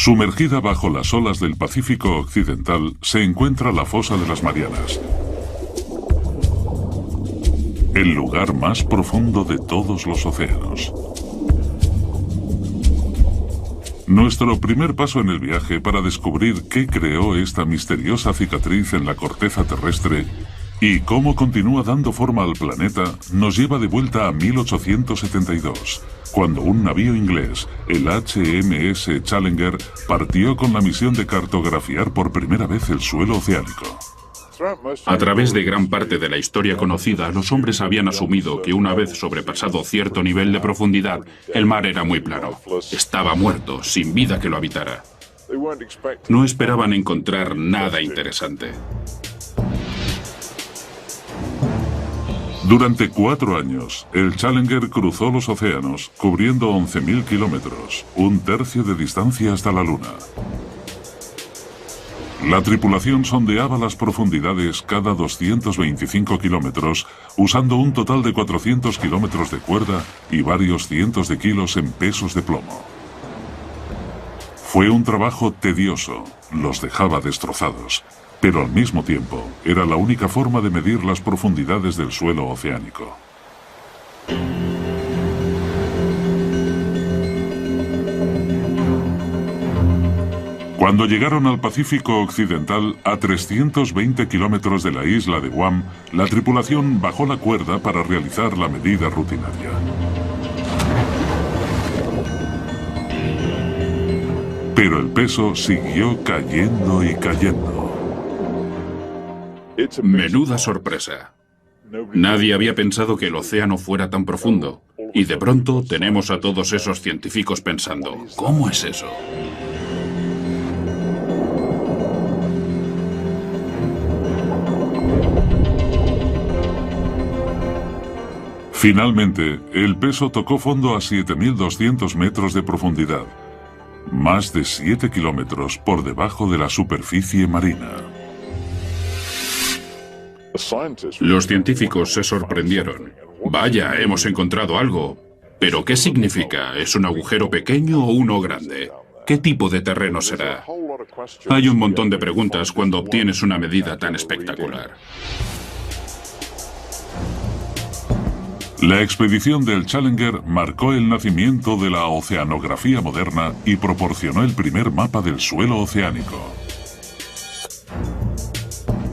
Sumergida bajo las olas del Pacífico Occidental se encuentra la Fosa de las Marianas, el lugar más profundo de todos los océanos. Nuestro primer paso en el viaje para descubrir qué creó esta misteriosa cicatriz en la corteza terrestre y cómo continúa dando forma al planeta nos lleva de vuelta a 1872, cuando un navío inglés, el HMS Challenger, partió con la misión de cartografiar por primera vez el suelo oceánico. A través de gran parte de la historia conocida, los hombres habían asumido que una vez sobrepasado cierto nivel de profundidad, el mar era muy plano. Estaba muerto, sin vida que lo habitara. No esperaban encontrar nada interesante. Durante 4 años, el Challenger cruzó los océanos, cubriendo 11.000 kilómetros, un tercio de distancia hasta la Luna. La tripulación sondeaba las profundidades cada 225 kilómetros, usando un total de 400 kilómetros de cuerda y varios cientos de kilos en pesos de plomo. Fue un trabajo tedioso, los dejaba destrozados, pero al mismo tiempo era la única forma de medir las profundidades del suelo oceánico. Cuando llegaron al Pacífico Occidental, a 320 kilómetros de la isla de Guam, la tripulación bajó la cuerda para realizar la medida rutinaria. Pero el peso siguió cayendo y cayendo. Menuda sorpresa. Nadie había pensado que el océano fuera tan profundo. Y de pronto tenemos a todos esos científicos pensando, ¿cómo es eso? Finalmente, el peso tocó fondo a 7.200 metros de profundidad, más de 7 kilómetros por debajo de la superficie marina. Los científicos se sorprendieron. Vaya, hemos encontrado algo. ¿Pero qué significa? ¿Es un agujero pequeño o uno grande? ¿Qué tipo de terreno será? Hay un montón de preguntas cuando obtienes una medida tan espectacular. La expedición del Challenger marcó el nacimiento de la oceanografía moderna y proporcionó el primer mapa del suelo oceánico.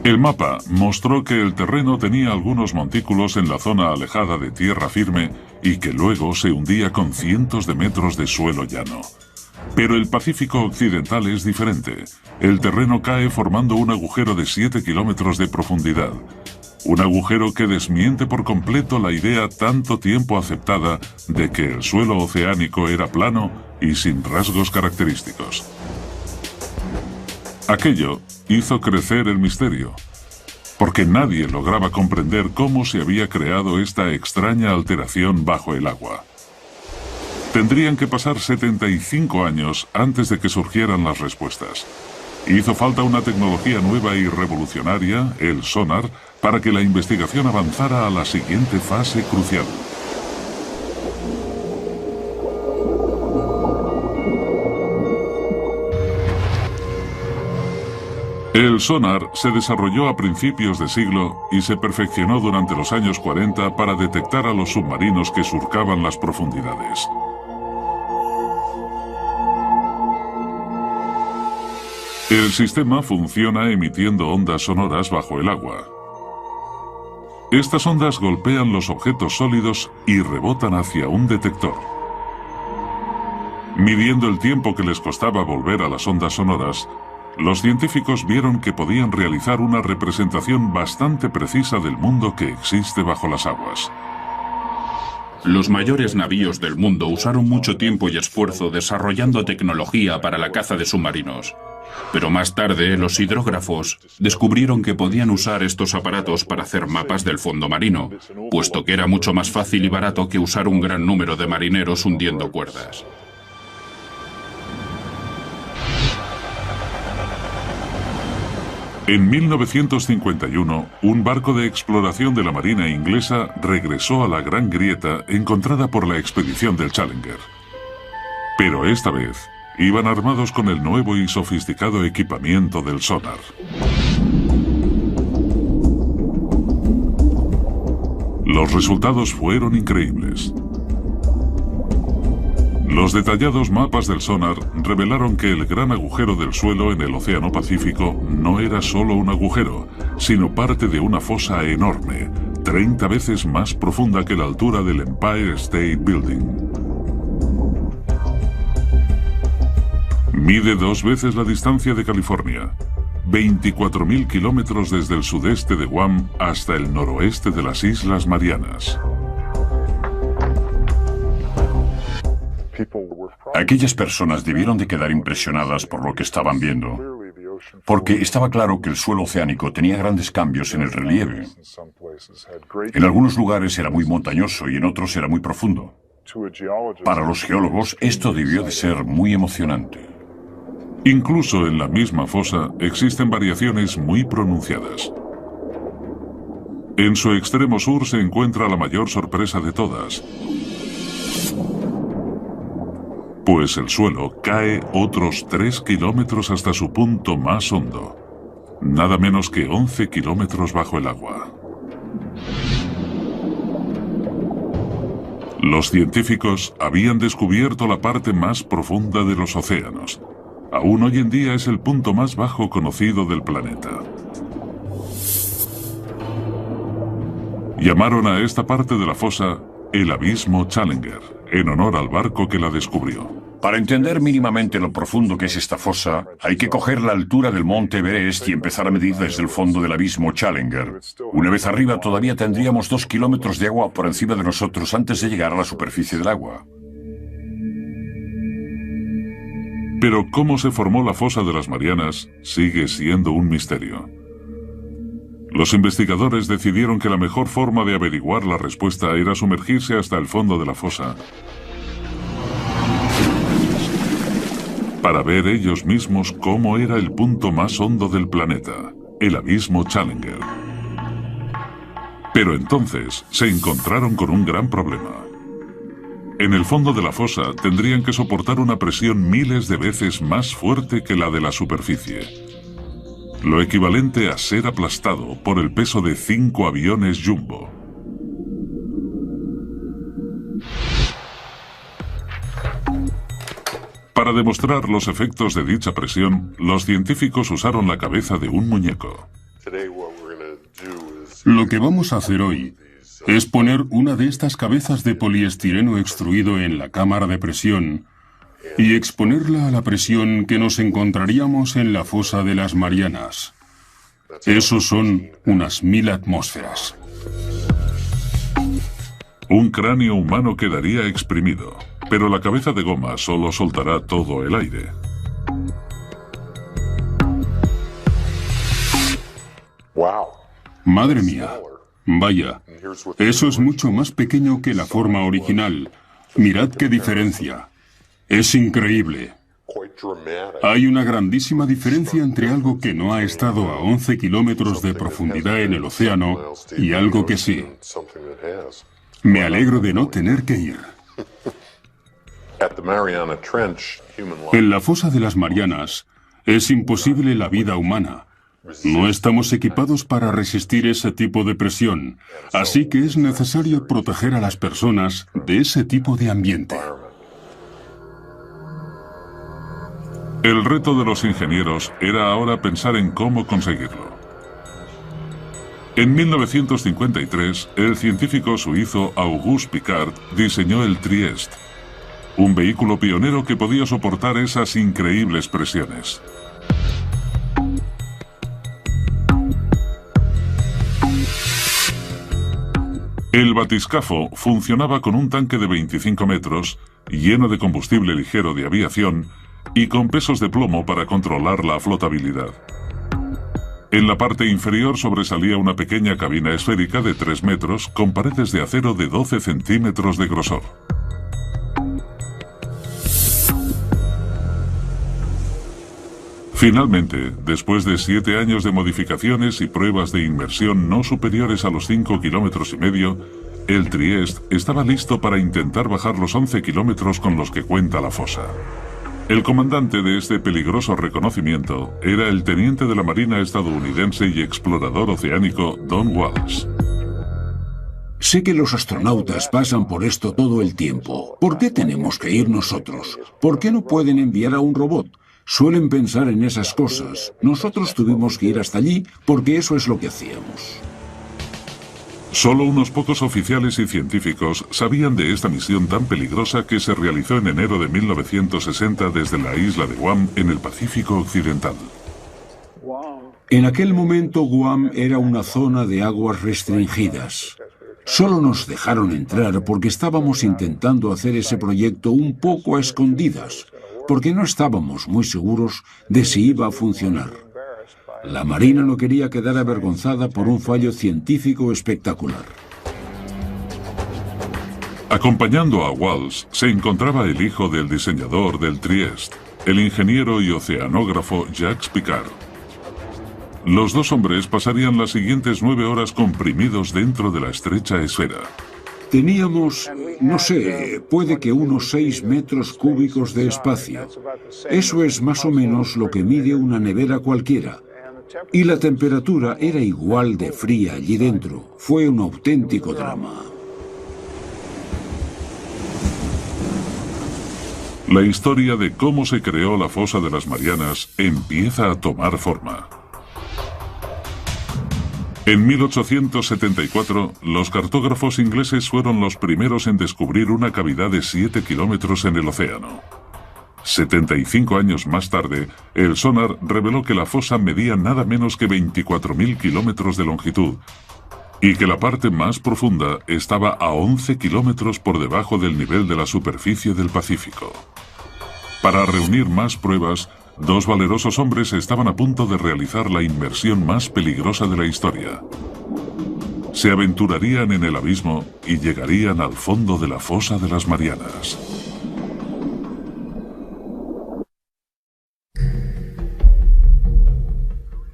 El mapa mostró que el terreno tenía algunos montículos en la zona alejada de tierra firme y que luego se hundía con cientos de metros de suelo llano. Pero el Pacífico Occidental es diferente. El terreno cae formando un agujero de 7 kilómetros de profundidad. Un agujero que desmiente por completo la idea tanto tiempo aceptada de que el suelo oceánico era plano y sin rasgos característicos. Aquello hizo crecer el misterio, porque nadie lograba comprender cómo se había creado esta extraña alteración bajo el agua. Tendrían que pasar 75 años antes de que surgieran las respuestas. Hizo falta una tecnología nueva y revolucionaria, el sonar, para que la investigación avanzara a la siguiente fase crucial. El sonar se desarrolló a principios de siglo y se perfeccionó durante los años 40 para detectar a los submarinos que surcaban las profundidades. El sistema funciona emitiendo ondas sonoras bajo el agua. Estas ondas golpean los objetos sólidos y rebotan hacia un detector. Midiendo el tiempo que les costaba volver a las ondas sonoras, los científicos vieron que podían realizar una representación bastante precisa del mundo que existe bajo las aguas. Los mayores navíos del mundo usaron mucho tiempo y esfuerzo desarrollando tecnología para la caza de submarinos. Pero más tarde, los hidrógrafos descubrieron que podían usar estos aparatos para hacer mapas del fondo marino, puesto que era mucho más fácil y barato que usar un gran número de marineros hundiendo cuerdas. En 1951, un barco de exploración de la Marina inglesa regresó a la Gran Grieta encontrada por la expedición del Challenger. Pero esta vez, Iban armados con el nuevo y sofisticado equipamiento del sonar. Los resultados fueron increíbles. Los detallados mapas del sonar revelaron que el gran agujero del suelo en el Océano Pacífico no era solo un agujero, sino parte de una fosa enorme, 30 veces más profunda que la altura del Empire State Building. Mide 2 veces la distancia de California, 24.000 kilómetros desde el sudeste de Guam hasta el noroeste de las Islas Marianas. Aquellas personas debieron de quedar impresionadas por lo que estaban viendo, porque estaba claro que el suelo oceánico tenía grandes cambios en el relieve. En algunos lugares era muy montañoso y en otros era muy profundo. Para los geólogos esto debió de ser muy emocionante. Incluso en la misma fosa existen variaciones muy pronunciadas. En su extremo sur se encuentra la mayor sorpresa de todas, pues el suelo cae otros 3 kilómetros hasta su punto más hondo, nada menos que 11 kilómetros bajo el agua. Los científicos habían descubierto la parte más profunda de los océanos. Aún hoy en día es el punto más bajo conocido del planeta. Llamaron a esta parte de la fosa el Abismo Challenger, en honor al barco que la descubrió. Para entender mínimamente lo profundo que es esta fosa, hay que coger la altura del monte Everest y empezar a medir desde el fondo del Abismo Challenger. Una vez arriba todavía tendríamos 2 kilómetros de agua por encima de nosotros antes de llegar a la superficie del agua. Pero cómo se formó la fosa de las Marianas sigue siendo un misterio. Los investigadores decidieron que la mejor forma de averiguar la respuesta era sumergirse hasta el fondo de la fosa para ver ellos mismos cómo era el punto más hondo del planeta, el Abismo Challenger. Pero entonces se encontraron con un gran problema. En el fondo de la fosa tendrían que soportar una presión miles de veces más fuerte que la de la superficie, lo equivalente a ser aplastado por el peso de 5 aviones Jumbo. Para demostrar los efectos de dicha presión, los científicos usaron la cabeza de un muñeco. Lo que vamos a hacer hoy es poner una de estas cabezas de poliestireno extruido en la cámara de presión y exponerla a la presión que nos encontraríamos en la fosa de las Marianas. Eso son unas 1000 atmósferas. Un cráneo humano quedaría exprimido, pero la cabeza de goma solo soltará todo el aire. Madre mía. Vaya, eso es mucho más pequeño que la forma original. Mirad qué diferencia. Es increíble. Hay una grandísima diferencia entre algo que no ha estado a 11 kilómetros de profundidad en el océano y algo que sí. Me alegro de no tener que ir. En la fosa de las Marianas es imposible la vida humana. No estamos equipados para resistir ese tipo de presión, así que es necesario proteger a las personas de ese tipo de ambiente. El reto de los ingenieros era ahora pensar en cómo conseguirlo. En 1953, el científico suizo Auguste Piccard diseñó el Trieste, un vehículo pionero que podía soportar esas increíbles presiones. El batiscafo funcionaba con un tanque de 25 metros, lleno de combustible ligero de aviación y con pesos de plomo para controlar la flotabilidad. En la parte inferior sobresalía una pequeña cabina esférica de 3 metros con paredes de acero de 12 centímetros de grosor. Finalmente, después de 7 años de modificaciones y pruebas de inmersión no superiores a los 5,5 kilómetros, el Trieste estaba listo para intentar bajar los 11 kilómetros con los que cuenta la fosa. El comandante de este peligroso reconocimiento era el teniente de la Marina estadounidense y explorador oceánico Don Walsh. Sé que los astronautas pasan por esto todo el tiempo. ¿Por qué tenemos que ir nosotros? ¿Por qué no pueden enviar a un robot? Suelen pensar en esas cosas. Nosotros tuvimos que ir hasta allí porque eso es lo que hacíamos. Solo unos pocos oficiales y científicos sabían de esta misión tan peligrosa que se realizó en enero de 1960 desde la isla de Guam en el Pacífico Occidental. En aquel momento Guam era una zona de aguas restringidas. Solo nos dejaron entrar porque estábamos intentando hacer ese proyecto un poco a escondidas, porque no estábamos muy seguros de si iba a funcionar. La Marina no quería quedar avergonzada por un fallo científico espectacular. Acompañando a Walsh se encontraba el hijo del diseñador del Trieste, el ingeniero y oceanógrafo Jacques Piccard. Los dos hombres pasarían las siguientes 9 horas comprimidos dentro de la estrecha esfera. Teníamos, no sé, puede que unos 6 metros cúbicos de espacio. Eso es más o menos lo que mide una nevera cualquiera. Y la temperatura era igual de fría allí dentro. Fue un auténtico drama. La historia de cómo se creó la fosa de las Marianas empieza a tomar forma. En 1874, los cartógrafos ingleses fueron los primeros en descubrir una cavidad de 7 kilómetros en el océano. 75 años más tarde, el sonar reveló que la fosa medía nada menos que 24.000 kilómetros de longitud y que la parte más profunda estaba a 11 kilómetros por debajo del nivel de la superficie del Pacífico. Para reunir más pruebas, dos valerosos hombres estaban a punto de realizar la inmersión más peligrosa de la historia. Se aventurarían en el abismo y llegarían al fondo de la fosa de las Marianas.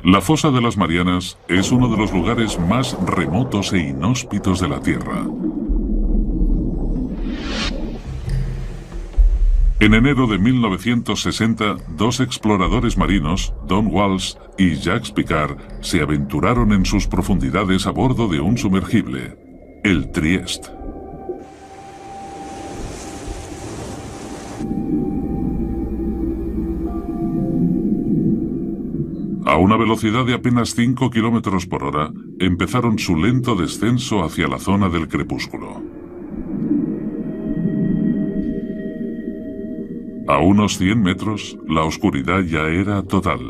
La fosa de las Marianas es uno de los lugares más remotos e inhóspitos de la Tierra. En enero de 1960, dos exploradores marinos, Don Walsh y Jacques Piccard, se aventuraron en sus profundidades a bordo de un sumergible, el Trieste. A una velocidad de apenas 5 kilómetros por hora, empezaron su lento descenso hacia la zona del crepúsculo. A unos 100 metros, la oscuridad ya era total.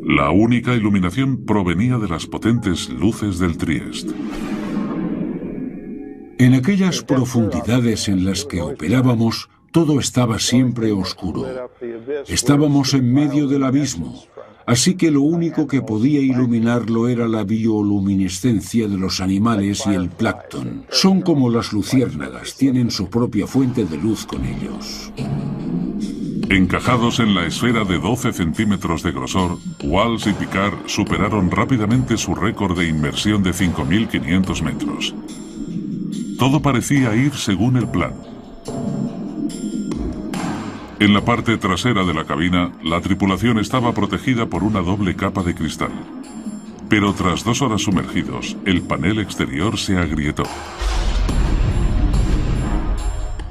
La única iluminación provenía de las potentes luces del Trieste. En aquellas profundidades en las que operábamos, todo estaba siempre oscuro. Estábamos en medio del abismo, así que lo único que podía iluminarlo era la bioluminiscencia de los animales y el plancton. Son como las luciérnagas, tienen su propia fuente de luz con ellos. Encajados en la esfera de 12 centímetros de grosor, Walsh y Piccard superaron rápidamente su récord de inmersión de 5.500 metros. Todo parecía ir según el plan. En la parte trasera de la cabina, la tripulación estaba protegida por una doble capa de cristal. Pero tras 2 horas sumergidos, el panel exterior se agrietó.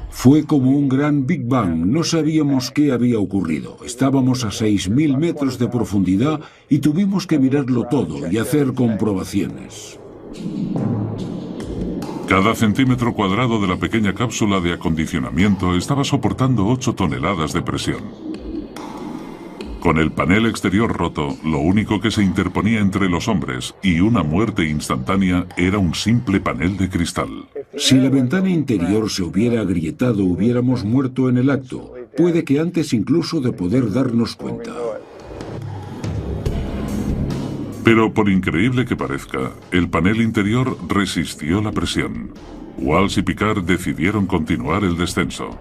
Fue como un gran Big Bang, no sabíamos qué había ocurrido. Estábamos a 6.000 metros de profundidad y tuvimos que mirarlo todo y hacer comprobaciones. Cada centímetro cuadrado de la pequeña cápsula de acondicionamiento estaba soportando 8 toneladas de presión. Con el panel exterior roto, lo único que se interponía entre los hombres y una muerte instantánea era un simple panel de cristal. Si la ventana interior se hubiera agrietado, hubiéramos muerto en el acto. Puede que antes incluso de poder darnos cuenta. Pero por increíble que parezca, el panel interior resistió la presión. Walsh y Piccard decidieron continuar el descenso.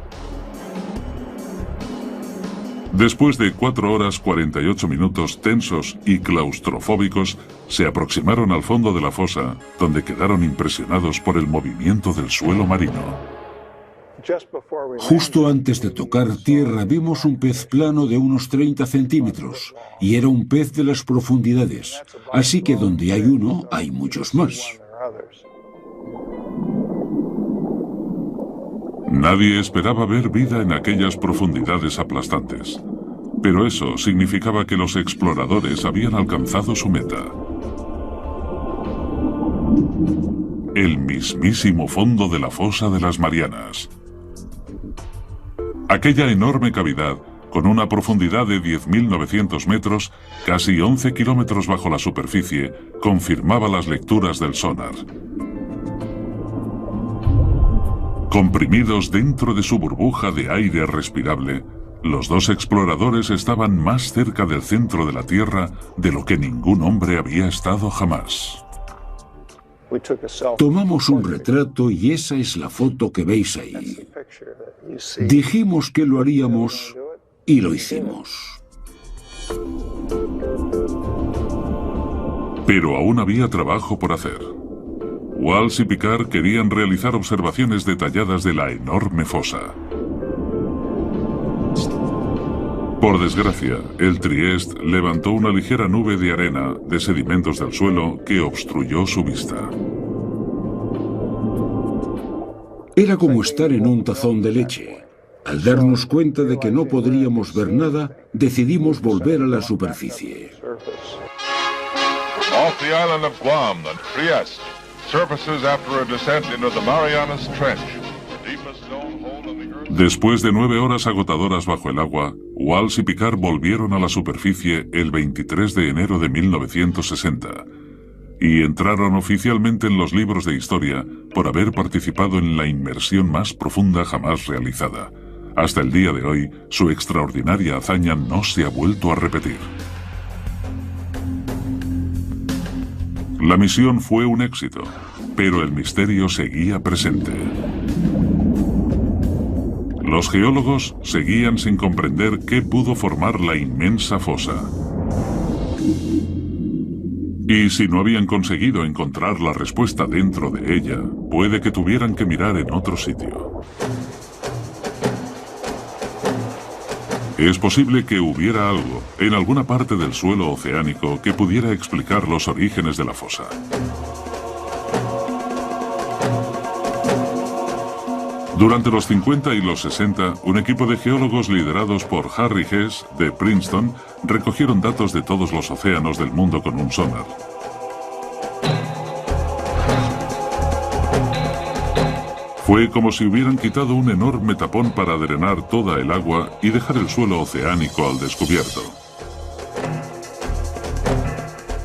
Después de 4 horas 48 minutos tensos y claustrofóbicos, se aproximaron al fondo de la fosa, donde quedaron impresionados por el movimiento del suelo marino. Justo antes de tocar tierra vimos un pez plano de unos 30 centímetros, y era un pez de las profundidades, así que donde hay uno, hay muchos más. Nadie esperaba ver vida en aquellas profundidades aplastantes, pero eso significaba que los exploradores habían alcanzado su meta. El mismísimo fondo de la fosa de las Marianas. Aquella enorme cavidad, con una profundidad de 10.900 metros, casi 11 kilómetros bajo la superficie, confirmaba las lecturas del sonar. Comprimidos dentro de su burbuja de aire respirable, los dos exploradores estaban más cerca del centro de la Tierra de lo que ningún hombre había estado jamás. Tomamos un retrato y esa es la foto que veis ahí. Dijimos que lo haríamos y lo hicimos. Pero aún había trabajo por hacer. Walsh y Picard querían realizar observaciones detalladas de la enorme fosa. Por desgracia, el Trieste levantó una ligera nube de arena de sedimentos del suelo que obstruyó su vista. Era como estar en un tazón de leche. Al darnos cuenta de que no podríamos ver nada, decidimos volver a la superficie. Off the island of Guam, the Trieste surfaces after a descent into the Marianas Trench, the deepest known hole in the earth. Después de 9 horas agotadoras bajo el agua, Walsh y Picard volvieron a la superficie el 23 de enero de 1960 y entraron oficialmente en los libros de historia por haber participado en la inmersión más profunda jamás realizada. Hasta el día de hoy, su extraordinaria hazaña no se ha vuelto a repetir. La misión fue un éxito, pero el misterio seguía presente. Los geólogos seguían sin comprender qué pudo formar la inmensa fosa. Y si no habían conseguido encontrar la respuesta dentro de ella, puede que tuvieran que mirar en otro sitio. Es posible que hubiera algo en alguna parte del suelo oceánico que pudiera explicar los orígenes de la fosa. Durante los 50 y los 60, un equipo de geólogos liderados por Harry Hess, de Princeton, recogieron datos de todos los océanos del mundo con un sonar. Fue como si hubieran quitado un enorme tapón para drenar toda el agua y dejar el suelo oceánico al descubierto.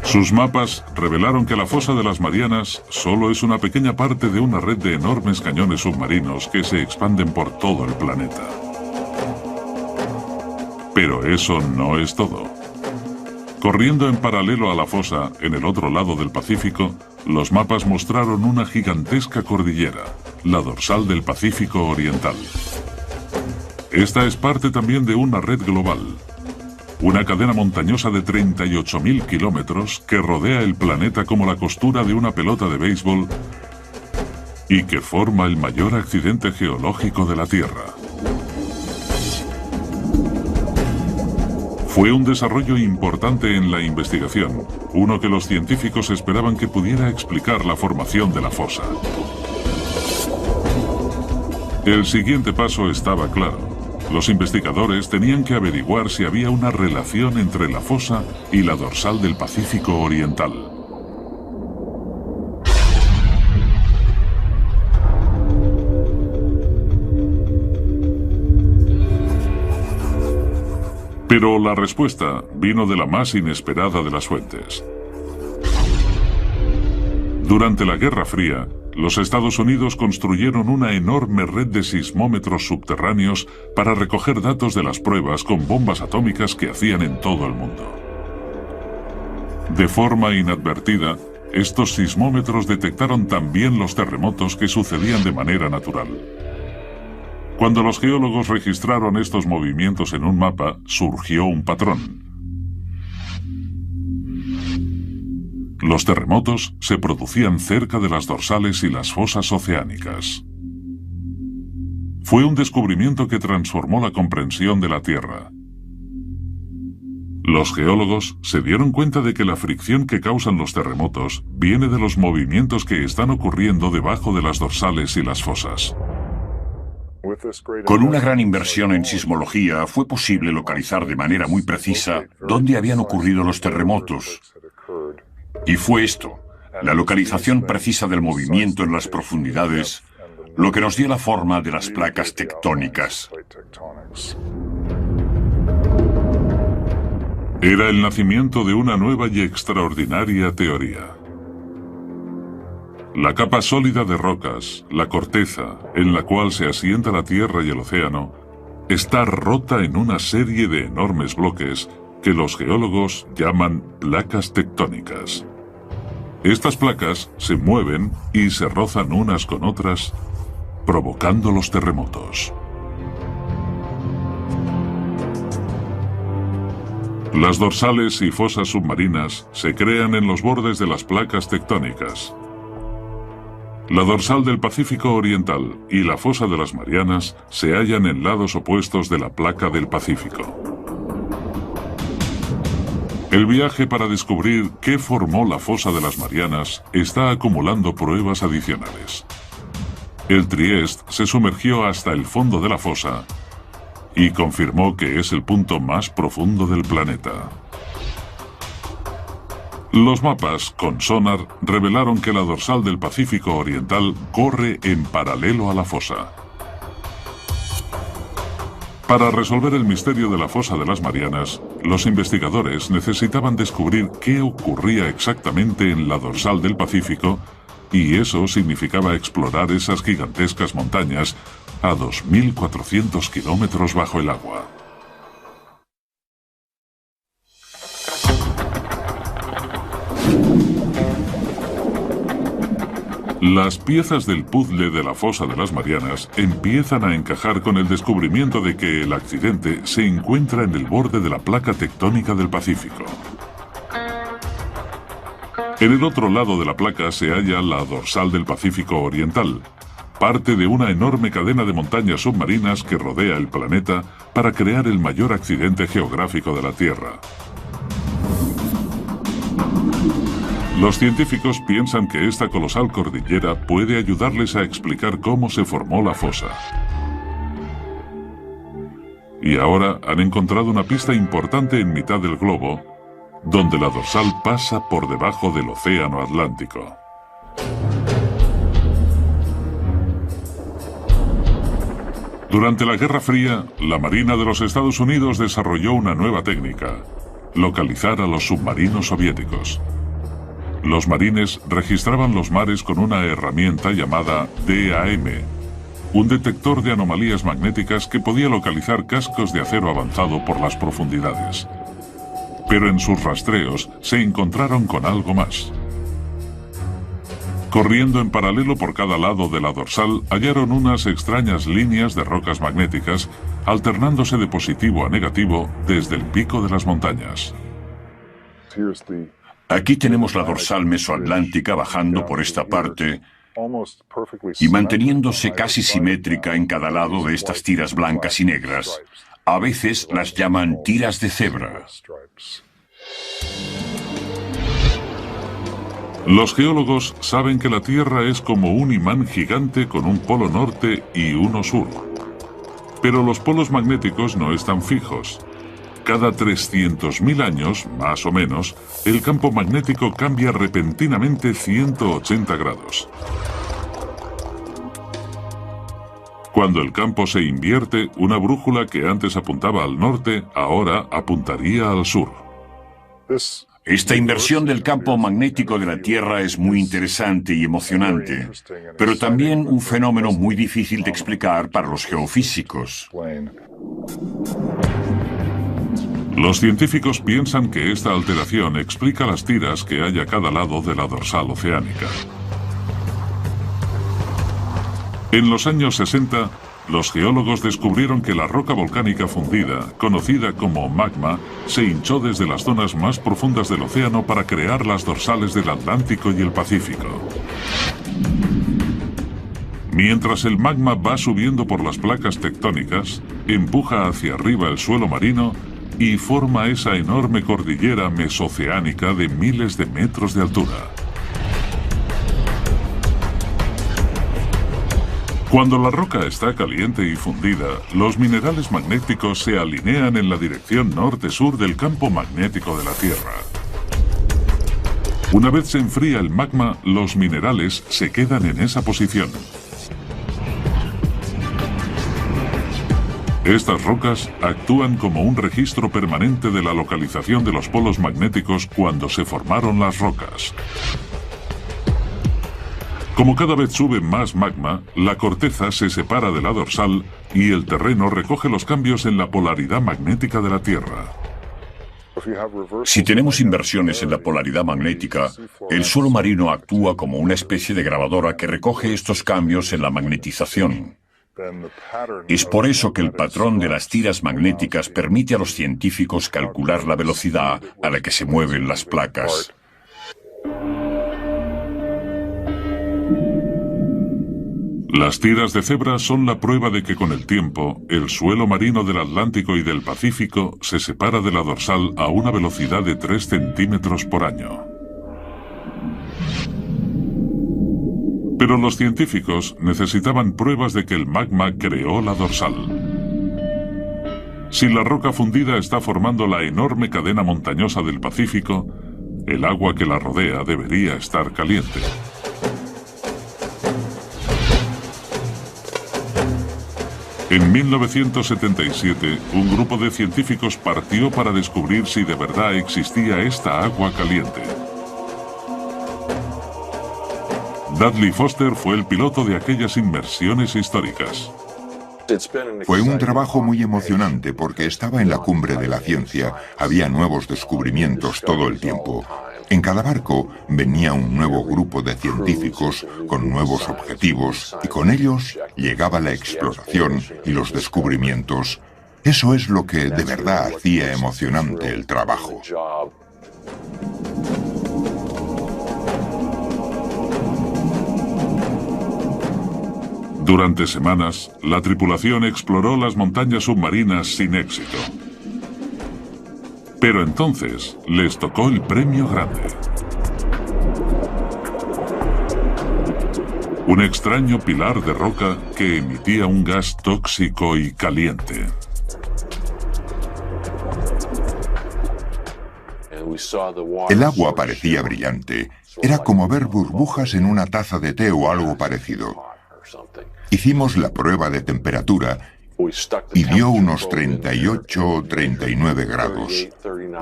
Sus mapas revelaron que la fosa de las Marianas solo es una pequeña parte de una red de enormes cañones submarinos que se expanden por todo el planeta. Pero eso no es todo. Corriendo en paralelo a la fosa, en el otro lado del Pacífico, los mapas mostraron una gigantesca cordillera, la dorsal del Pacífico Oriental. Esta es parte también de una red global, una cadena montañosa de 38.000 kilómetros que rodea el planeta como la costura de una pelota de béisbol y que forma el mayor accidente geológico de la Tierra. Fue un desarrollo importante en la investigación, uno que los científicos esperaban que pudiera explicar la formación de la fosa. El siguiente paso estaba claro. Los investigadores tenían que averiguar si había una relación entre la fosa y la dorsal del Pacífico Oriental. Pero la respuesta vino de la más inesperada de las fuentes. Durante la Guerra Fría, los Estados Unidos construyeron una enorme red de sismómetros subterráneos para recoger datos de las pruebas con bombas atómicas que hacían en todo el mundo. De forma inadvertida, estos sismómetros detectaron también los terremotos que sucedían de manera natural. Cuando los geólogos registraron estos movimientos en un mapa, surgió un patrón. Los terremotos se producían cerca de las dorsales y las fosas oceánicas. Fue un descubrimiento que transformó la comprensión de la Tierra. Los geólogos se dieron cuenta de que la fricción que causan los terremotos viene de los movimientos que están ocurriendo debajo de las dorsales y las fosas. Con una gran inversión en sismología fue posible localizar de manera muy precisa dónde habían ocurrido los terremotos. Y fue esto, la localización precisa del movimiento en las profundidades, lo que nos dio la forma de las placas tectónicas. Era el nacimiento de una nueva y extraordinaria teoría. La capa sólida de rocas, la corteza, en la cual se asienta la Tierra y el océano, está rota en una serie de enormes bloques que los geólogos llaman placas tectónicas. Estas placas se mueven y se rozan unas con otras, provocando los terremotos. Las dorsales y fosas submarinas se crean en los bordes de las placas tectónicas. La dorsal del Pacífico Oriental y la fosa de las Marianas se hallan en lados opuestos de la placa del Pacífico. El viaje para descubrir qué formó la fosa de las Marianas está acumulando pruebas adicionales. El Trieste se sumergió hasta el fondo de la fosa y confirmó que es el punto más profundo del planeta. Los mapas con sonar revelaron que la dorsal del Pacífico Oriental corre en paralelo a la fosa. Para resolver el misterio de la fosa de las Marianas, los investigadores necesitaban descubrir qué ocurría exactamente en la dorsal del Pacífico, y eso significaba explorar esas gigantescas montañas a 2.400 kilómetros bajo el agua. Las piezas del puzzle de la fosa de las Marianas empiezan a encajar con el descubrimiento de que el accidente se encuentra en el borde de la placa tectónica del Pacífico. En el otro lado de la placa se halla la dorsal del Pacífico Oriental, parte de una enorme cadena de montañas submarinas que rodea el planeta para crear el mayor accidente geográfico de la Tierra. Los científicos piensan que esta colosal cordillera puede ayudarles a explicar cómo se formó la fosa. Y ahora han encontrado una pista importante en mitad del globo, donde la dorsal pasa por debajo del Océano Atlántico. Durante la Guerra Fría, la Marina de los Estados Unidos desarrolló una nueva técnica: localizar a los submarinos soviéticos. Los marines registraban los mares con una herramienta llamada DAM, un detector de anomalías magnéticas que podía localizar cascos de acero avanzado por las profundidades. Pero en sus rastreos se encontraron con algo más. Corriendo en paralelo por cada lado de la dorsal, hallaron unas extrañas líneas de rocas magnéticas, alternándose de positivo a negativo desde el pico de las montañas. Aquí tenemos la dorsal mesoatlántica bajando por esta parte y manteniéndose casi simétrica en cada lado de estas tiras blancas y negras. A veces las llaman tiras de cebra. Los geólogos saben que la Tierra es como un imán gigante con un polo norte y uno sur. Pero los polos magnéticos no están fijos. Cada 300.000 años, más o menos, el campo magnético cambia repentinamente 180 grados. Cuando el campo se invierte, una brújula que antes apuntaba al norte, ahora apuntaría al sur. Esta inversión del campo magnético de la Tierra es muy interesante y emocionante, pero también un fenómeno muy difícil de explicar para los geofísicos. Los científicos piensan que esta alteración explica las tiras que hay a cada lado de la dorsal oceánica. En los años 60, los geólogos descubrieron que la roca volcánica fundida, conocida como magma, se hinchó desde las zonas más profundas del océano para crear las dorsales del Atlántico y el Pacífico. Mientras el magma va subiendo por las placas tectónicas, empuja hacia arriba el suelo marino y forma esa enorme cordillera mesoceánica de miles de metros de altura. Cuando la roca está caliente y fundida, los minerales magnéticos se alinean en la dirección norte-sur del campo magnético de la Tierra. Una vez se enfría el magma, los minerales se quedan en esa posición. Estas rocas actúan como un registro permanente de la localización de los polos magnéticos cuando se formaron las rocas. Como cada vez sube más magma, la corteza se separa de la dorsal y el terreno recoge los cambios en la polaridad magnética de la Tierra. Si tenemos inversiones en la polaridad magnética, el suelo marino actúa como una especie de grabadora que recoge estos cambios en la magnetización. Es por eso que el patrón de las tiras magnéticas permite a los científicos calcular la velocidad a la que se mueven las placas. Las tiras de Zebra son la prueba de que con el tiempo, el suelo marino del Atlántico y del Pacífico se separa de la dorsal a una velocidad de 3 centímetros por año. Pero los científicos necesitaban pruebas de que el magma creó la dorsal. Si la roca fundida está formando la enorme cadena montañosa del Pacífico, el agua que la rodea debería estar caliente. En 1977, un grupo de científicos partió para descubrir si de verdad existía esta agua caliente. Dudley Foster fue el piloto de aquellas inmersiones históricas. Fue un trabajo muy emocionante porque estaba en la cumbre de la ciencia, había nuevos descubrimientos todo el tiempo. En cada barco venía un nuevo grupo de científicos con nuevos objetivos y con ellos llegaba la exploración y los descubrimientos. Eso es lo que de verdad hacía emocionante el trabajo. Durante semanas, la tripulación exploró las montañas submarinas sin éxito. Pero entonces les tocó el premio grande. Un extraño pilar de roca que emitía un gas tóxico y caliente. El agua parecía brillante. Era como ver burbujas en una taza de té o algo parecido. Hicimos la prueba de temperatura y dio unos 38 o 39 grados.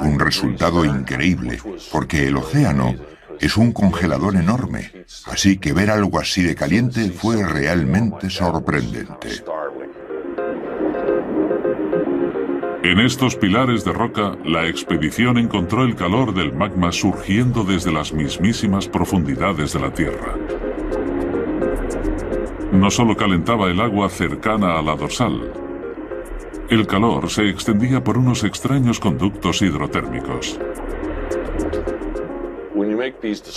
Un resultado increíble, porque el océano es un congelador enorme, así que ver algo así de caliente fue realmente sorprendente. En estos pilares de roca, la expedición encontró el calor del magma surgiendo desde las mismísimas profundidades de la Tierra. No solo calentaba el agua cercana a la dorsal. El calor se extendía por unos extraños conductos hidrotérmicos.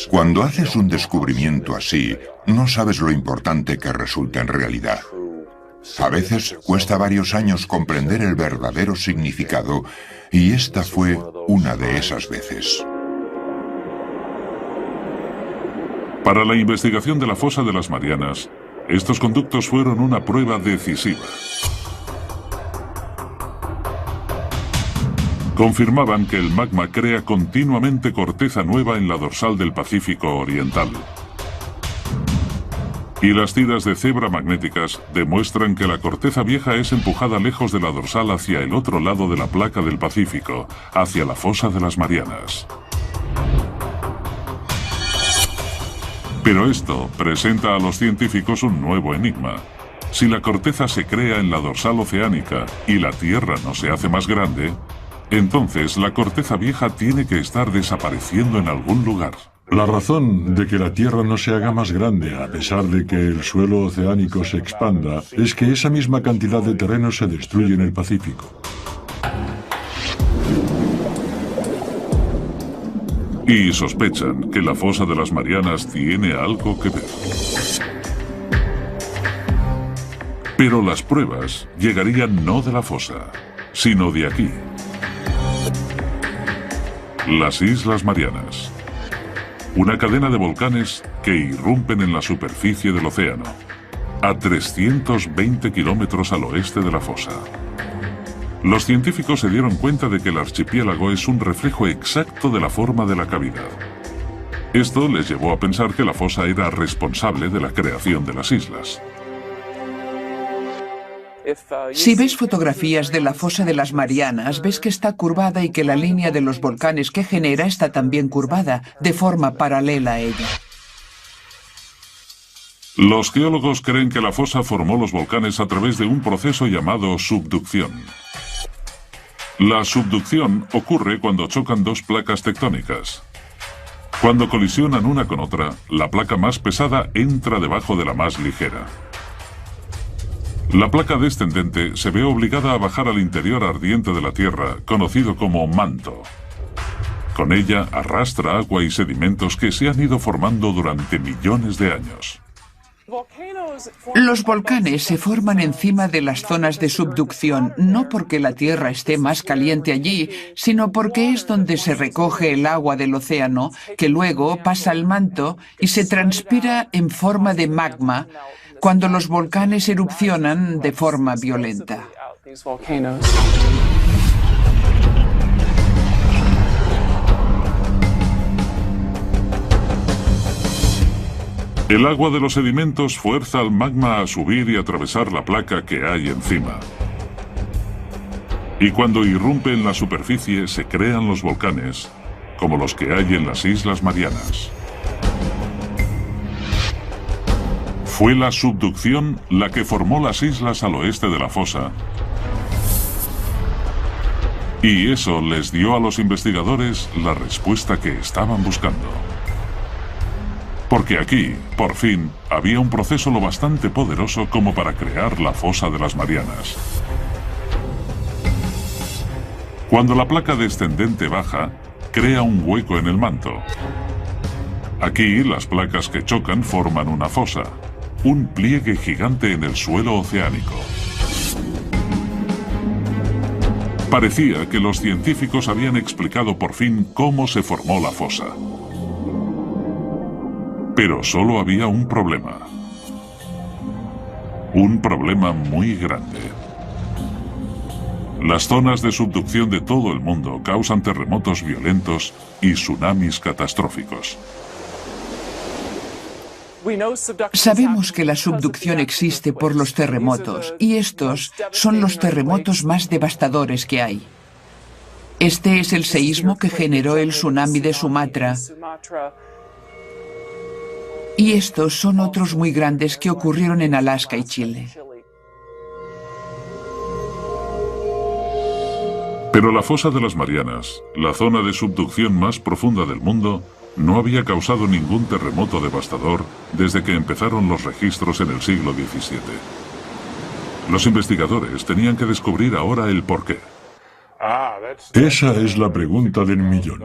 Cuando haces un descubrimiento así, no sabes lo importante que resulta en realidad. A veces cuesta varios años comprender el verdadero significado, y esta fue una de esas veces. Para la investigación de la fosa de las Marianas, estos conductos fueron una prueba decisiva. Confirmaban que el magma crea continuamente corteza nueva en la dorsal del Pacífico Oriental. Y las tiras de Zebra magnéticas demuestran que la corteza vieja es empujada lejos de la dorsal hacia el otro lado de la placa del Pacífico, hacia la fosa de las Marianas. Pero esto presenta a los científicos un nuevo enigma. Si la corteza se crea en la dorsal oceánica y la Tierra no se hace más grande, entonces la corteza vieja tiene que estar desapareciendo en algún lugar. La razón de que la Tierra no se haga más grande, a pesar de que el suelo oceánico se expanda, es que esa misma cantidad de terreno se destruye en el Pacífico. Y sospechan que la fosa de las Marianas tiene algo que ver. Pero las pruebas llegarían no de la fosa, sino de aquí. Las Islas Marianas. Una cadena de volcanes que irrumpen en la superficie del océano, a 320 kilómetros al oeste de la fosa. Los científicos se dieron cuenta de que el archipiélago es un reflejo exacto de la forma de la cavidad. Esto les llevó a pensar que la fosa era responsable de la creación de las islas. Si ves fotografías de la fosa de las Marianas, ves que está curvada y que la línea de los volcanes que genera está también curvada, de forma paralela a ella. Los geólogos creen que la fosa formó los volcanes a través de un proceso llamado subducción. La subducción ocurre cuando chocan dos placas tectónicas. Cuando colisionan una con otra, la placa más pesada entra debajo de la más ligera. La placa descendente se ve obligada a bajar al interior ardiente de la Tierra, conocido como manto. Con ella arrastra agua y sedimentos que se han ido formando durante millones de años. Los volcanes se forman encima de las zonas de subducción, no porque la Tierra esté más caliente allí, sino porque es donde se recoge el agua del océano, que luego pasa al manto y se transpira en forma de magma, cuando los volcanes erupcionan de forma violenta. El agua de los sedimentos fuerza al magma a subir y atravesar la placa que hay encima. Y cuando irrumpe en la superficie se crean los volcanes, como los que hay en las Islas Marianas. Fue la subducción la que formó las islas al oeste de la fosa. Y eso les dio a los investigadores la respuesta que estaban buscando. Porque aquí, por fin, había un proceso lo bastante poderoso como para crear la fosa de las Marianas. Cuando la placa descendente baja, crea un hueco en el manto. Aquí, las placas que chocan forman una fosa, un pliegue gigante en el suelo oceánico. Parecía que los científicos habían explicado por fin cómo se formó la fosa. Pero solo había un problema. Un problema muy grande. Las zonas de subducción de todo el mundo causan terremotos violentos y tsunamis catastróficos. Sabemos que la subducción existe por los terremotos, y estos son los terremotos más devastadores que hay. Este es el seísmo que generó el tsunami de Sumatra. Y estos son otros muy grandes que ocurrieron en Alaska y Chile. Pero la fosa de las Marianas, la zona de subducción más profunda del mundo, no había causado ningún terremoto devastador desde que empezaron los registros en el siglo XVII. Los investigadores tenían que descubrir ahora el porqué. Esa es la pregunta del millón.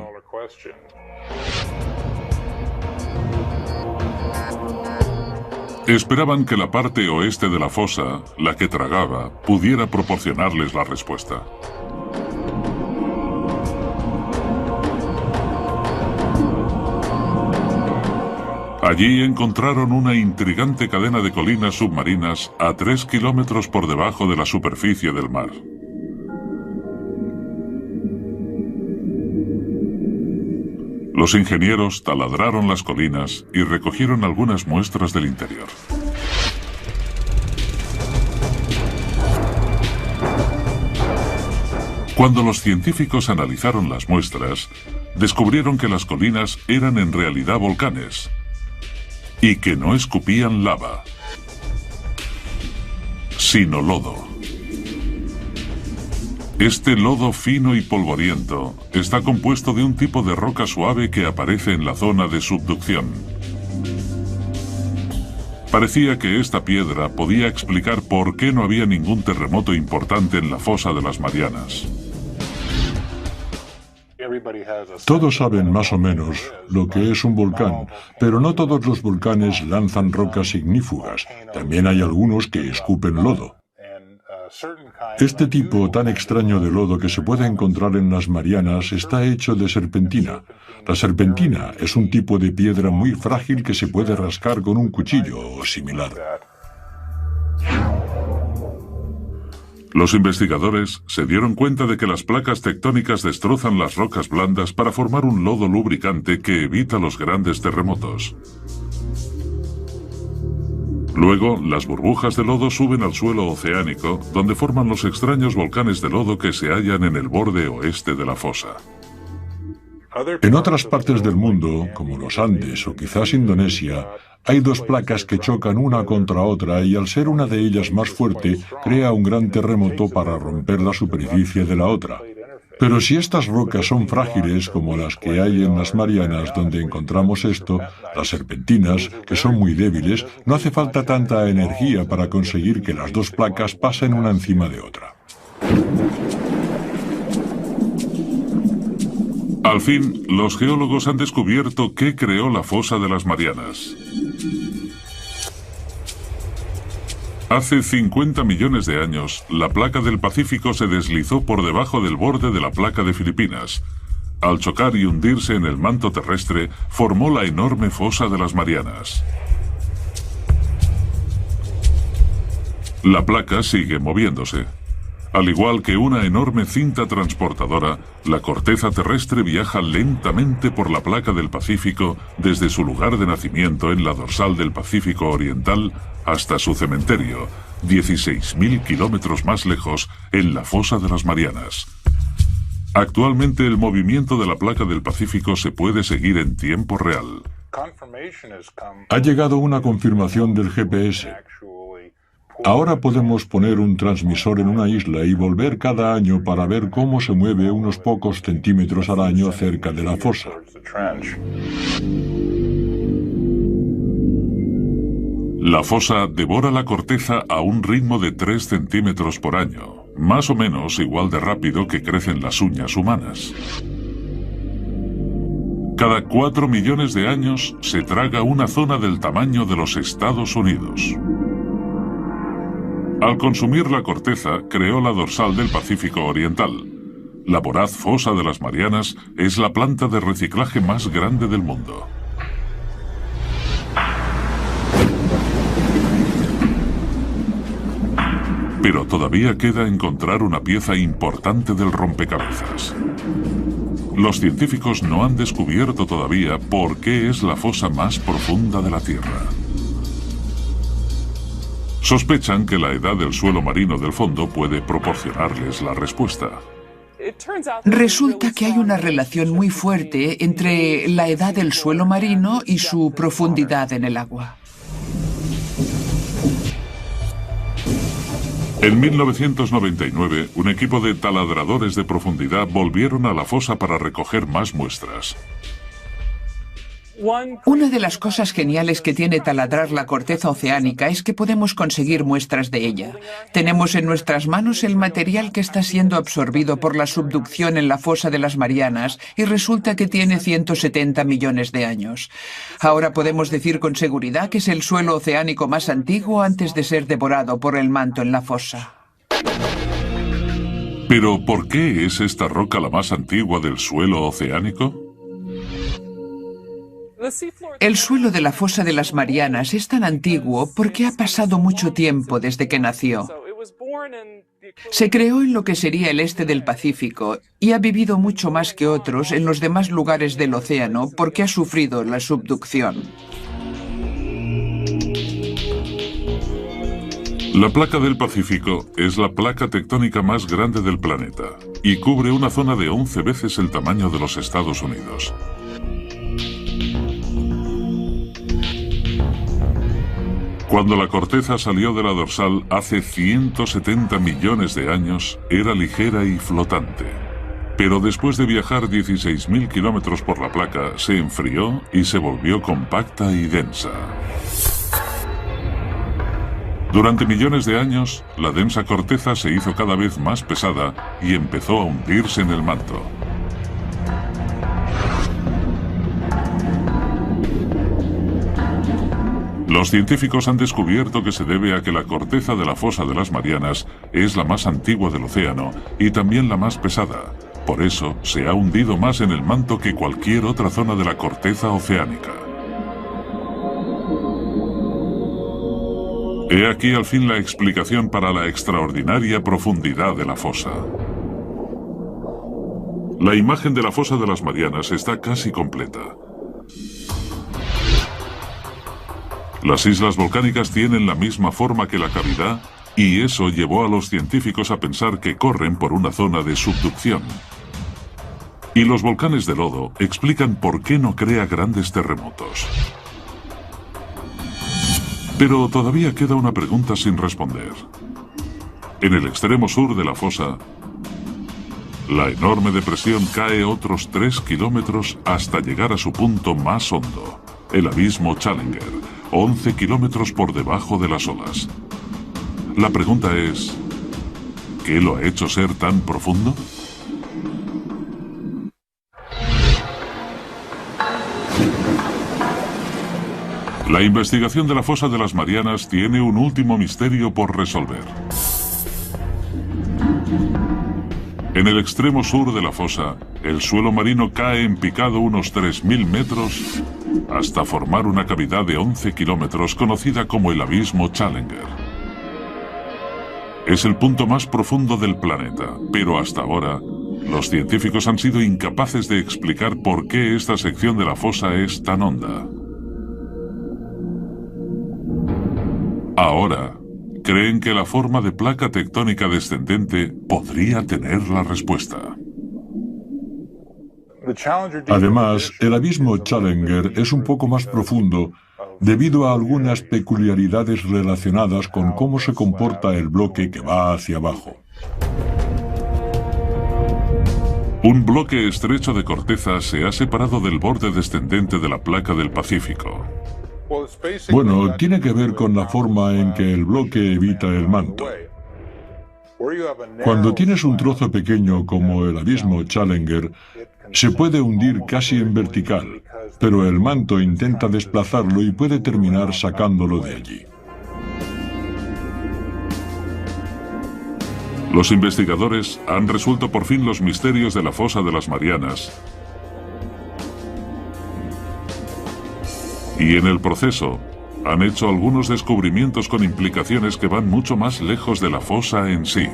Esperaban que la parte oeste de la fosa, la que tragaba, pudiera proporcionarles la respuesta. Allí encontraron una intrigante cadena de colinas submarinas a 3 kilómetros por debajo de la superficie del mar. Los ingenieros taladraron las colinas y recogieron algunas muestras del interior. Cuando los científicos analizaron las muestras, descubrieron que las colinas eran en realidad volcanes y que no escupían lava, sino lodo. Este lodo fino y polvoriento está compuesto de un tipo de roca suave que aparece en la zona de subducción. Parecía que esta piedra podía explicar por qué no había ningún terremoto importante en la fosa de las Marianas. Todos saben más o menos lo que es un volcán, pero no todos los volcanes lanzan rocas ignífugas. También hay algunos que escupen lodo. Este tipo tan extraño de lodo que se puede encontrar en las Marianas está hecho de serpentina. La serpentina es un tipo de piedra muy frágil que se puede rascar con un cuchillo o similar. Los investigadores se dieron cuenta de que las placas tectónicas destrozan las rocas blandas para formar un lodo lubricante que evita los grandes terremotos. Luego, las burbujas de lodo suben al suelo oceánico, donde forman los extraños volcanes de lodo que se hallan en el borde oeste de la fosa. En otras partes del mundo, como los Andes o quizás Indonesia, hay dos placas que chocan una contra otra y al ser una de ellas más fuerte, crea un gran terremoto para romper la superficie de la otra. Pero si estas rocas son frágiles, como las que hay en las Marianas donde encontramos esto, las serpentinas, que son muy débiles, no hace falta tanta energía para conseguir que las dos placas pasen una encima de otra. Al fin, los geólogos han descubierto qué creó la fosa de las Marianas. Hace 50 millones de años, la placa del Pacífico se deslizó por debajo del borde de la placa de Filipinas. Al chocar y hundirse en el manto terrestre, formó la enorme fosa de las Marianas. La placa sigue moviéndose. Al igual que una enorme cinta transportadora, la corteza terrestre viaja lentamente por la placa del Pacífico desde su lugar de nacimiento en la dorsal del Pacífico Oriental hasta su cementerio, 16.000 kilómetros más lejos, en la fosa de las Marianas. Actualmente el movimiento de la placa del Pacífico se puede seguir en tiempo real. Ha llegado una confirmación del GPS. Ahora podemos poner un transmisor en una isla y volver cada año para ver cómo se mueve unos pocos centímetros al año cerca de la fosa. La fosa devora la corteza a un ritmo de 3 centímetros por año, más o menos igual de rápido que crecen las uñas humanas. Cada 4 millones de años se traga una zona del tamaño de los Estados Unidos. Al consumir la corteza, creó la dorsal del Pacífico Oriental. La voraz fosa de las Marianas es la planta de reciclaje más grande del mundo. Pero todavía queda encontrar una pieza importante del rompecabezas. Los científicos no han descubierto todavía por qué es la fosa más profunda de la Tierra. Sospechan que la edad del suelo marino del fondo puede proporcionarles la respuesta. Resulta que hay una relación muy fuerte entre la edad del suelo marino y su profundidad en el agua. En 1999, un equipo de taladradores de profundidad volvieron a la fosa para recoger más muestras. Una de las cosas geniales que tiene taladrar la corteza oceánica es que podemos conseguir muestras de ella. Tenemos en nuestras manos el material que está siendo absorbido por la subducción en la fosa de las Marianas y resulta que tiene 170 millones de años. Ahora podemos decir con seguridad que es el suelo oceánico más antiguo antes de ser devorado por el manto en la fosa. ¿Pero por qué es esta roca la más antigua del suelo oceánico? El suelo de la fosa de las Marianas es tan antiguo porque ha pasado mucho tiempo desde que nació. Se creó en lo que sería el este del Pacífico y ha vivido mucho más que otros en los demás lugares del océano porque ha sufrido la subducción. La placa del Pacífico es la placa tectónica más grande del planeta y cubre una zona de 11 veces el tamaño de los Estados Unidos. Cuando la corteza salió de la dorsal hace 170 millones de años, era ligera y flotante. Pero después de viajar 16.000 kilómetros por la placa, se enfrió y se volvió compacta y densa. Durante millones de años, la densa corteza se hizo cada vez más pesada y empezó a hundirse en el manto. Los científicos han descubierto que se debe a que la corteza de la fosa de las Marianas es la más antigua del océano y también la más pesada. Por eso se ha hundido más en el manto que cualquier otra zona de la corteza oceánica. He aquí al fin la explicación para la extraordinaria profundidad de la fosa. La imagen de la fosa de las Marianas está casi completa. Las islas volcánicas tienen la misma forma que la cavidad y eso llevó a los científicos a pensar que corren por una zona de subducción. Y los volcanes de lodo explican por qué no crea grandes terremotos. Pero todavía queda una pregunta sin responder. En el extremo sur de la fosa, la enorme depresión cae otros 3 kilómetros hasta llegar a su punto más hondo, el abismo Challenger, 11 kilómetros por debajo de las olas. La pregunta es, ¿qué lo ha hecho ser tan profundo? La investigación de la fosa de las Marianas tiene un último misterio por resolver. En el extremo sur de la fosa, el suelo marino cae en picado unos 3.000 metros hasta formar una cavidad de 11 kilómetros conocida como el abismo Challenger. Es el punto más profundo del planeta, pero hasta ahora los científicos han sido incapaces de explicar por qué esta sección de la fosa es tan honda. Ahora, creen que la forma de placa tectónica descendente podría tener la respuesta. Además, el abismo Challenger es un poco más profundo debido a algunas peculiaridades relacionadas con cómo se comporta el bloque que va hacia abajo. Un bloque estrecho de corteza se ha separado del borde descendente de la placa del Pacífico. Bueno, tiene que ver con la forma en que el bloque evita el manto. Cuando tienes un trozo pequeño como el abismo Challenger, se puede hundir casi en vertical, pero el manto intenta desplazarlo y puede terminar sacándolo de allí. Los investigadores han resuelto por fin los misterios de la fosa de las Marianas. Y en el proceso, han hecho algunos descubrimientos con implicaciones que van mucho más lejos de la fosa en sí.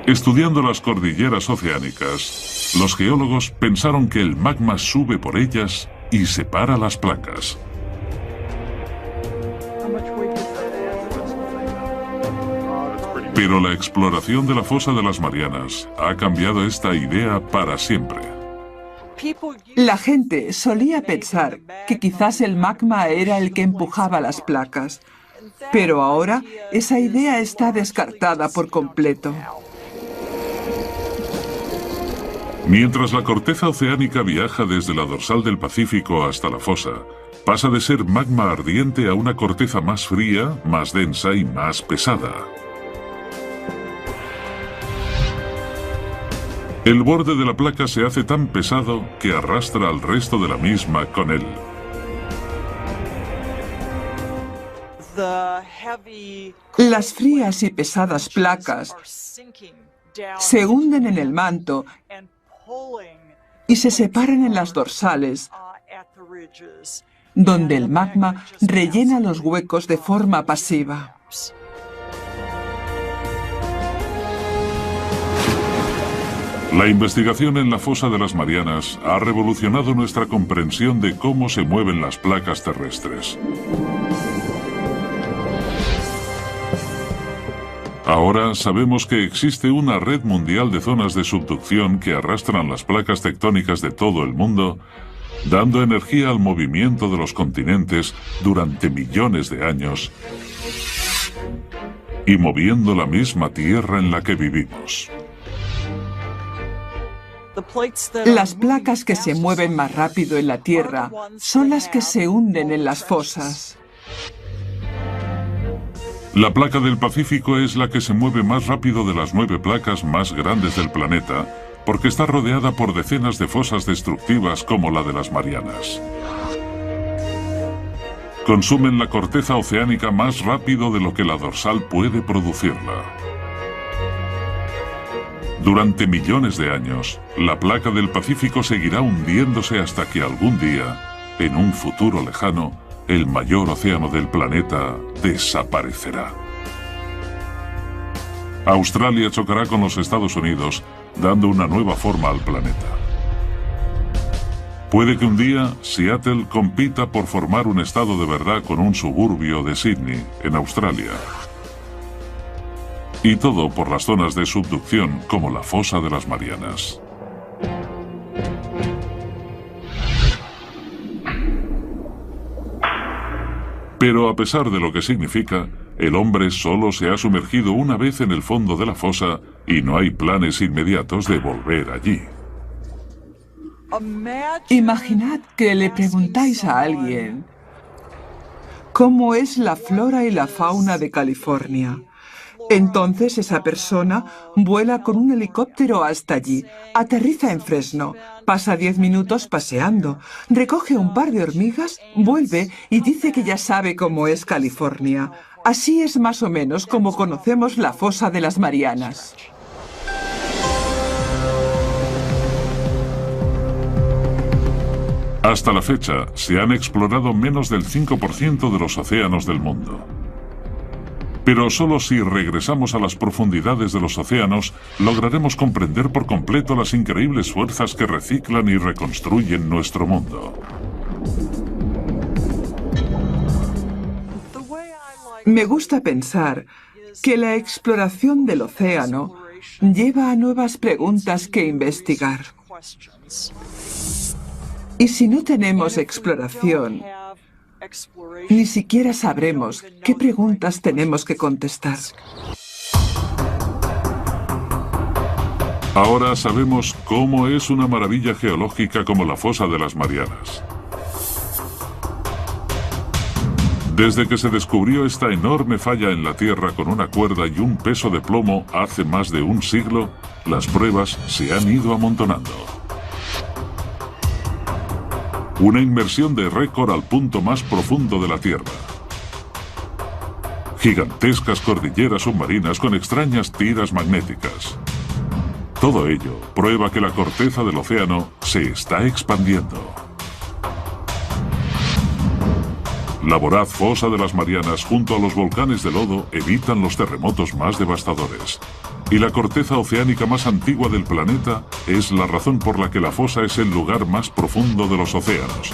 Estudiando las cordilleras oceánicas, los geólogos pensaron que el magma sube por ellas y separa las placas. Pero la exploración de la fosa de las Marianas ha cambiado esta idea para siempre. La gente solía pensar que quizás el magma era el que empujaba las placas, pero ahora esa idea está descartada por completo. Mientras la corteza oceánica viaja desde la dorsal del Pacífico hasta la fosa, pasa de ser magma ardiente a una corteza más fría, más densa y más pesada. El borde de la placa se hace tan pesado que arrastra al resto de la misma con él. Las frías y pesadas placas se hunden en el manto y se separan en las dorsales, donde el magma rellena los huecos de forma pasiva. La investigación en la fosa de las Marianas ha revolucionado nuestra comprensión de cómo se mueven las placas terrestres. Ahora sabemos que existe una red mundial de zonas de subducción que arrastran las placas tectónicas de todo el mundo, dando energía al movimiento de los continentes durante millones de años y moviendo la misma tierra en la que vivimos. Las placas que se mueven más rápido en la Tierra son las que se hunden en las fosas. La placa del Pacífico es la que se mueve más rápido de las 9 placas más grandes del planeta, porque está rodeada por decenas de fosas destructivas como la de las Marianas. Consumen la corteza oceánica más rápido de lo que la dorsal puede producirla. Durante millones de años, la placa del Pacífico seguirá hundiéndose hasta que algún día, en un futuro lejano, el mayor océano del planeta desaparecerá. Australia chocará con los Estados Unidos, dando una nueva forma al planeta. Puede que un día Seattle compita por formar un estado de verdad con un suburbio de Sydney, en Australia. Y todo por las zonas de subducción como la fosa de las Marianas. Pero a pesar de lo que significa, el hombre solo se ha sumergido una vez en el fondo de la fosa y no hay planes inmediatos de volver allí. Imaginad que le preguntáis a alguien cómo es la flora y la fauna de California. Entonces esa persona vuela con un helicóptero hasta allí, aterriza en Fresno, pasa 10 minutos paseando, recoge un par de hormigas, vuelve y dice que ya sabe cómo es California. Así es más o menos como conocemos la fosa de las Marianas. Hasta la fecha, se han explorado menos del 5% de los océanos del mundo. Pero solo si regresamos a las profundidades de los océanos, lograremos comprender por completo las increíbles fuerzas que reciclan y reconstruyen nuestro mundo. Me gusta pensar que la exploración del océano lleva a nuevas preguntas que investigar. Y si no tenemos exploración, ni siquiera sabremos qué preguntas tenemos que contestar. Ahora sabemos cómo es una maravilla geológica como la fosa de las Marianas. Desde que se descubrió esta enorme falla en la Tierra con una cuerda y un peso de plomo hace más de un siglo, las pruebas se han ido amontonando. Una inmersión de récord al punto más profundo de la Tierra. Gigantescas cordilleras submarinas con extrañas tiras magnéticas. Todo ello prueba que la corteza del océano se está expandiendo. La voraz fosa de las Marianas junto a los volcanes de lodo evitan los terremotos más devastadores. Y la corteza oceánica más antigua del planeta es la razón por la que la fosa es el lugar más profundo de los océanos.